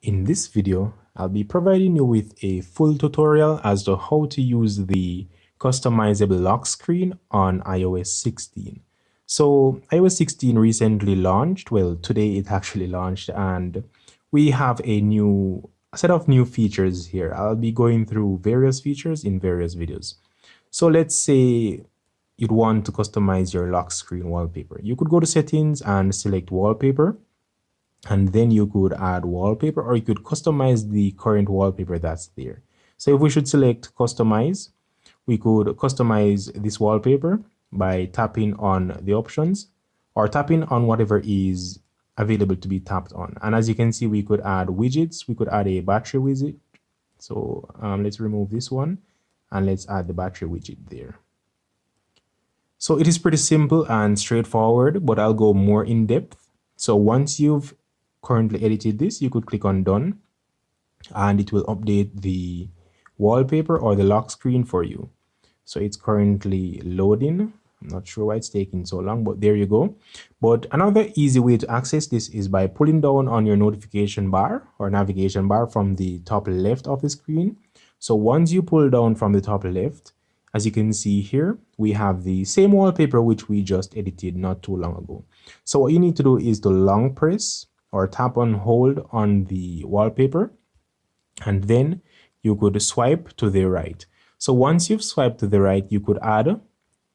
In this video, I'll be providing you with a full tutorial as to how to use the customizable lock screen on iOS 16. So iOS 16 recently launched. Well, today it actually launched, and we have a set of new features here. I'll be going through various features in various videos. So let's say you'd want to customize your lock screen wallpaper. You could go to settings and select wallpaper, and then you could add wallpaper, or you could customize the current wallpaper that's there. So if we should select customize, we could customize this wallpaper by tapping on the options or tapping on whatever is available to be tapped on. And as you can see, we could add widgets. We could add a battery widget. So let's remove this one and let's add the battery widget there. So it is pretty simple and straightforward, but I'll go more in depth. So once you've currently edited this, you could click on done and it will update the wallpaper or the lock screen for you. So it's currently loading. I'm not sure why it's taking so long, but there you go. But another easy way to access this is by pulling down on your notification bar or navigation bar from the top left of the screen. So once you pull down from the top left, as you can see here, we have the same wallpaper which we just edited not too long ago. So what you need to do is to long press or tap and hold on the wallpaper, and then you could swipe to the right. So once you've swiped to the right, you could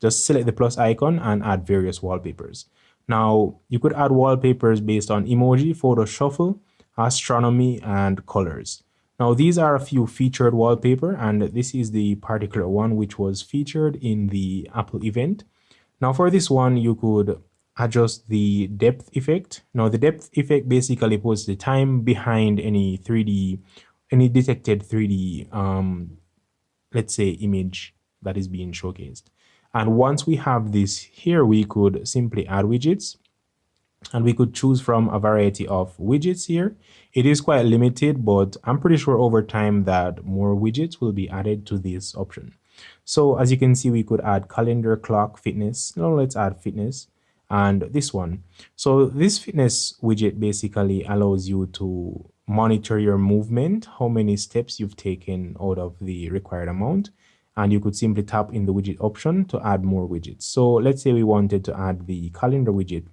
just select the plus icon and add various wallpapers. Now, you could add wallpapers based on emoji, photo shuffle, astronomy, and colors. Now, these are a few featured wallpaper, and this is the particular one which was featured in the Apple event. Now, for this one, you could adjust the depth effect. Now, the depth effect basically puts the time behind any detected 3D, let's say, image that is being showcased. And once we have this here, we could simply add widgets, and we could choose from a variety of widgets here. It is quite limited, but I'm pretty sure over time that more widgets will be added to this option. So as you can see, we could add calendar, clock, fitness. Now let's add fitness. And this one. So this fitness widget basically allows you to monitor your movement, how many steps you've taken out of the required amount. And you could simply tap in the widget option to add more widgets. So let's say we wanted to add the calendar widget.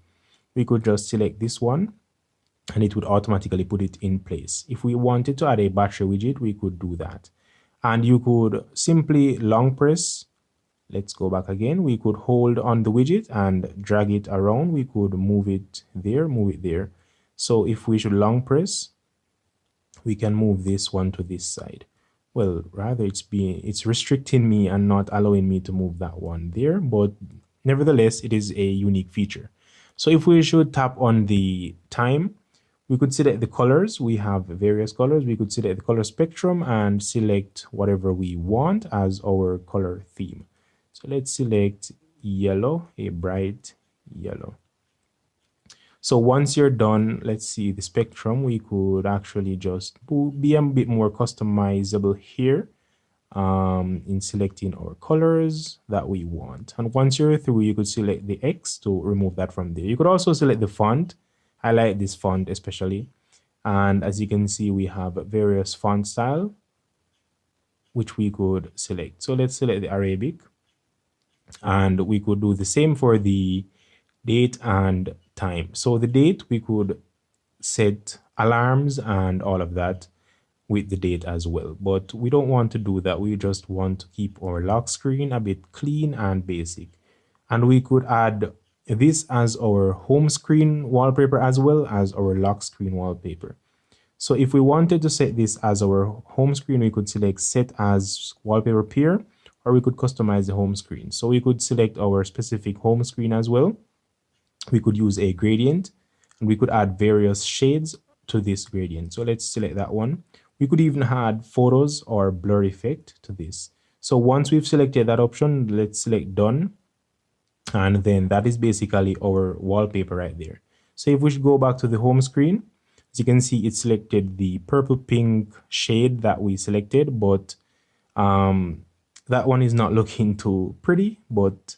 We could just select this one and it would automatically put it in place. If we wanted to add a battery widget, we could do that. And you could simply long press. Let's go back again. We could hold on the widget and drag it around. We could move it there. So if we should long press, we can move this one to this side. Well, rather it's restricting me and not allowing me to move that one there, but nevertheless, it is a unique feature. So if we should tap on the time, we could select the colors. We have various colors. We could select the color spectrum and select whatever we want as our color theme. So let's select yellow, a bright yellow. So once you're done, let's see the spectrum. We could actually just be a bit more customizable here in selecting our colors that we want. And once you're through, you could select the X to remove that from there. You could also select the font. I like this font especially. And as you can see, we have various font style, which we could select. So let's select the Arabic. And we could do the same for the date and time. So the date, we could set alarms and all of that with the date as well. But we don't want to do that. We just want to keep our lock screen a bit clean and basic. And we could add this as our home screen wallpaper as well as our lock screen wallpaper. So if we wanted to set this as our home screen, we could select set as wallpaper pair, or we could customize the home screen. So we could select our specific home screen as well. We could use a gradient, and we could add various shades to this gradient. So let's select that one. We could even add photos or blur effect to this. So once we've selected that option, let's select done. And then that is basically our wallpaper right there. So if we should go back to the home screen, as you can see, it selected the purple pink shade that we selected, but that one is not looking too pretty, but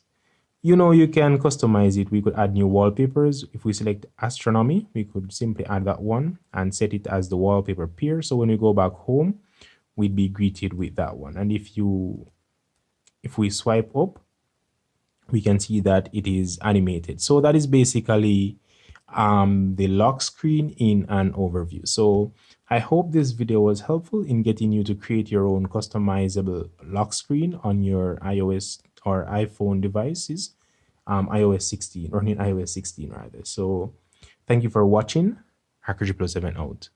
You know, you can customize it. We could add new wallpapers. If we select astronomy, we could simply add that one and set it as the wallpaper pair. So when we go back home, we'd be greeted with that one. And if we swipe up, we can see that it is animated. So that is basically the lock screen in an overview. So I hope this video was helpful in getting you to create your own customizable lock screen on your iOS or iPhone devices, iOS 16 or in iOS 16 rather. So thank you for watching. Hacker Plus 7 out.